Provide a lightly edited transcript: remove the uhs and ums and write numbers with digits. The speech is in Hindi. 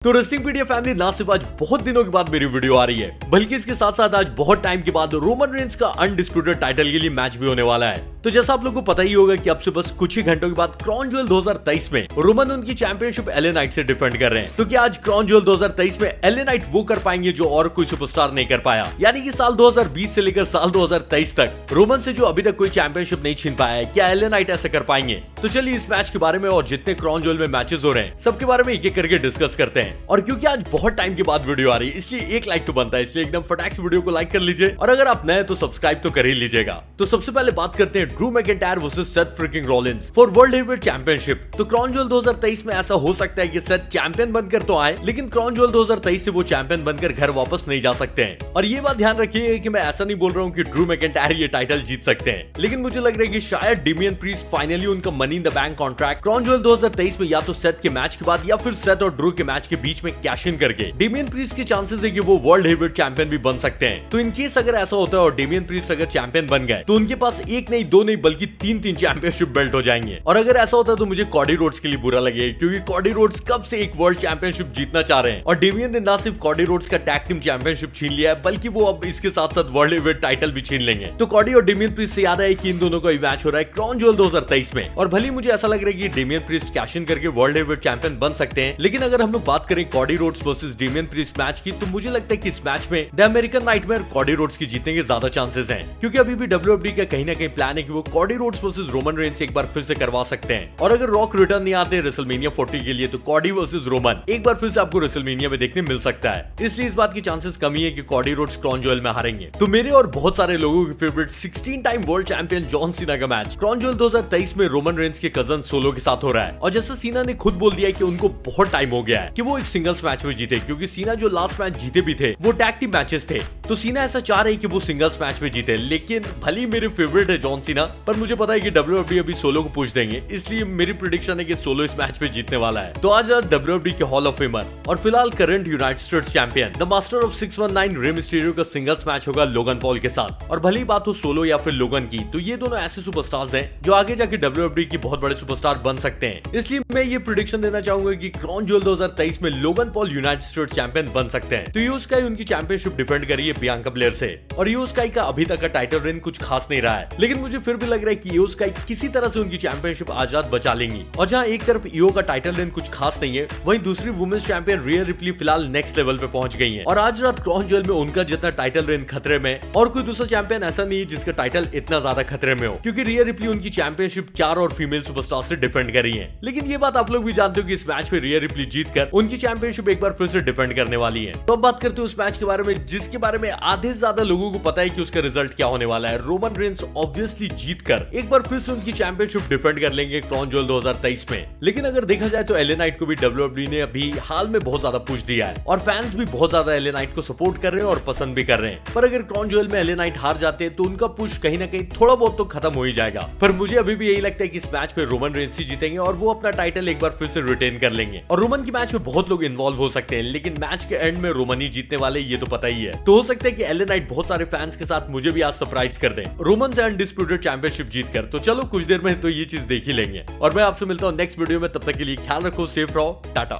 तो रेसलिंग पीडिया फैमिली ना सिर्फ आज बहुत दिनों के बाद मेरी वीडियो आ रही है, बल्कि इसके साथ साथ आज बहुत टाइम के बाद रोमन रेंस का अनडिस्प्यूटेड टाइटल के लिए मैच भी होने वाला है। तो जैसा आप लोगों को पता ही होगा कि अब से बस कुछ ही घंटों के बाद क्राउन ज्वेल 2023 में रोमन उनकी चैंपियनशिप एलए नाइट से डिफेंड कर रहे हैं। तो क्या आज क्राउन ज्वेल 2023 में एलए नाइट वो कर पाएंगे जो और कोई सुपरस्टार नहीं कर पाया, यानी कि साल 2020 से लेकर साल 2023 तक रोमन से जो अभी तक कोई चैंपियनशिप नहीं छीन पाया है, क्या एलए नाइट ऐसा कर पाएंगे? तो चलिए इस मैच के बारे में और जितने क्राउन ज्वेल में मैचेस हो रहे हैं सबके बारे में एक एक करके डिस्कस करते हैं। और क्योंकि आज बहुत टाइम के बाद वीडियो आ रही है, इसलिए एक लाइक तो बनता है, इसलिए एकदम फटाक से वीडियो को लाइक कर लीजिए और अगर आप नए तो सब्सक्राइब तो कर ही लीजिएगा। तो सबसे पहले बात करते हैं Drew McIntyre versus Seth freaking Rollins for world heavyweight championship. तो क्राउन ज्वेल 2023 में ऐसा हो सकता है कि सेथ चैंपियन बनकर तो आए, लेकिन क्राउन ज्वेल 2023 से वो चैंपियन बनकर घर वापस नहीं जा सकते हैं। और ये बात ध्यान रखिए कि मैं ऐसा नहीं बोल रहा हूँ कि ड्रू मैकिंटायर ये टाइटल जीत सकते हैं, लेकिन मुझे लग रहा है कि शायद डेमियन प्रीस्ट फाइनली उनका money in the bank contract crown jewel 2023 में या तो सेथ के मैच के बाद या फिर सेथ और ड्रू के मैच के बीच में कैश इन करके डेमियन प्रीस्ट के चांसेस है कि वो वर्ल्ड हेवीवेट चैंपियन भी बन सकते हैं। तो इन केस अगर ऐसा होता है और डेमियन प्रीस्ट अगर चैंपियन बन गए तो उनके पास एक नहीं दो नहीं बल्कि तीन चैंपियनशिप बेल्ट हो जाएंगे। और अगर ऐसा होता है तो मुझे कॉडी रोड्स के लिए बुरा लगेगा, क्योंकि कॉडी रोड्स कब से एक वर्ल्ड चैंपियनशिप जीतना चाह रहे हैं और डेमियन ने ना सिर्फ कॉडी रोड्स का टैग टीम चैंपियनशिप छीन लिया है, बल्कि वो अब इसके साथ साथ वर्ल्ड हेवीवेट टाइटल भी छीन लेंगे। तो कॉडी और डेमियन प्रीस्ट से याद है कि इन दोनों का मैच हो रहा है क्राउन ज्वेल 2023 में। और भले मुझे ऐसा लग रहा है कि डेमियन प्रीस्ट कैश इन करके वर्ल्ड हेवीवेट चैंपियन बन सकते हैं, लेकिन अगर हम लोग बात करें Cody Rhodes versus Damian Priest match की, तो मुझे लगता है कि इस मैच में the American nightmare Cody Rhodes की जीतने के ज्यादा चांसेस हैं, क्योंकि अभी भी डब्ल्यूडब्ल्यूई का कहीं ना कहीं प्लान है कि वो Cardi Rhodes versus Roman Reigns एक बार फिर से करवा सकते हैं। और अगर रॉक रिटर्न नहीं आते रेसलमेनिया 40 के लिए, तो कॉडी वर्सेस रोमन एक बार फिर से आपको रेसलमेनिया में देखने मिल सकता है। इसलिए इस बात की चांसेस कमी है कि कॉडी रोड्स क्राउन ज्वेल में हारेंगे। तो मेरे और बहुत सारे लोगों की favourite 16 time world champion John Cena का मैच क्राउन ज्वेल 2023 में रोमन रेंस के कजन सोलो के साथ हो रहा है। और जैसा सीना ने खुद बोल दिया कि उनको बहुत टाइम हो गया है कि वो एक सिंगल्स मैच में जीते, क्योंकि सीना जो लास्ट मैच जीते भी थे वो टैग टीम मैचेस थे। तो सीना ऐसा चाह रहे हैं कि वो सिंगल्स मैच में जीते, लेकिन भले मेरे फेवरेट है जॉन सीना, पर मुझे पता है कि डब्ल्यूडब्ल्यूई अभी सोलो को पुश देंगे, इसलिए मेरी प्रेडिक्शन है कि सोलो इस मैच में जीतने वाला है। तो आज डब्ल्यूडब्ल्यूई के हॉल ऑफ फेमर और फिलहाल current United states champion the master of 619 Rey Mysterio का सिंगल्स मैच होगा लोगन पॉल के साथ। और भली बात हो सोलो या फिर लोगन की, तो ये दोनों ऐसे सुपरस्टार्स हैं जो आगे जाके डब्ल्यूडब्ल्यूई की बहुत बड़े सुपरस्टार बन सकते हैं। इसलिए मैं ये प्रेडिक्शन देना चाहूंगा कि क्राउन ज्वेल 2023 में Logan Paul United states champion बन सकते हैं। तो यूज काई उनकी चैंपियनशिप डिफेंड करिए बियांका ब्लेयर से, और यूज काई का अभी तक का टाइटल रेन कुछ खास नहीं रहा है, लेकिन मुझे फिर भी लग रहा है कि यूज काई किसी तरह से उनकी चैंपियनशिप आजाद बचा लेंगी। और जहां एक तरफ ईओ का टाइटल रेन कुछ खास नहीं है, वहीं दूसरी वुमेन्स चैंपियन रिया रिप्ली फिलहाल नेक्स्ट लेवल पे पहुंच गई है। और आज रात क्राउन ज्वेल में उनका जितना टाइटल रेन खतरे में और कोई दूसरा चैंपियन ऐसा नहीं है जिसका टाइटल इतना ज्यादा खतरे में हो, क्योंकि रिया रिप्ली उनकी चैंपियनशिप 4 और फीमेल सुपरस्टार से डिफेंड कर रही है। लेकिन ये बात आप लोग भी जानते हो कि इस मैच में रिया रिप्ली जीतकर उनकी चैंपियनशिप एक बार फिर से डिफेंड करने वाली है। तो अब बात करते हैं उस मैच के बारे में जिसके बारे में आधे से ज्यादा लोगों को पता है कि उसका रिजल्ट क्या होने वाला है। रोमन रेंस ऑब्वियसली जीतकर एक बार फिर से उनकी चैंपियनशिप डिफेंड कर लेंगे क्राउन ज्वेल 2023 में। लेकिन अगर देखा जाए तो एलए नाइट को भी डब्ल्यूडब्ल्यूई ने अभी हाल में बहुत ज्यादा पुश दिया है और फैंस भी बहुत ज्यादा एलए नाइट को सपोर्ट कर रहे हैं और पसंद भी कर रहे हैं। पर अगर क्राउन ज्वेल में एलए नाइट हार जाते हैं तो उनका पुश कहीं ना कहीं थोड़ा बहुत तो खत्म हो ही जाएगा। पर मुझे अभी भी यही लगता है कि इस मैच में रोमन रेंस ही जीतेंगे और वो अपना टाइटल एक बार फिर से रिटेन कर लेंगे। और रोमन की मैच में बहुत लोग इन्वॉल्व हो सकते हैं, लेकिन मैच के एंड में रोमन ही जीतने वाले ये तो पता ही है। तो हो सकता है कि एलए नाइट बहुत सारे फैंस के साथ मुझे भी आज सरप्राइज कर दें रोमन से अनडिस्प्यूटेड चैंपियनशिप जीतकर। तो चलो कुछ देर में तो ये चीज देख ही लेंगे और मैं आपसे मिलता हूँ नेक्स्ट वीडियो में। तब तक के लिए ख्याल रखो, सेफ रहो, टाटा।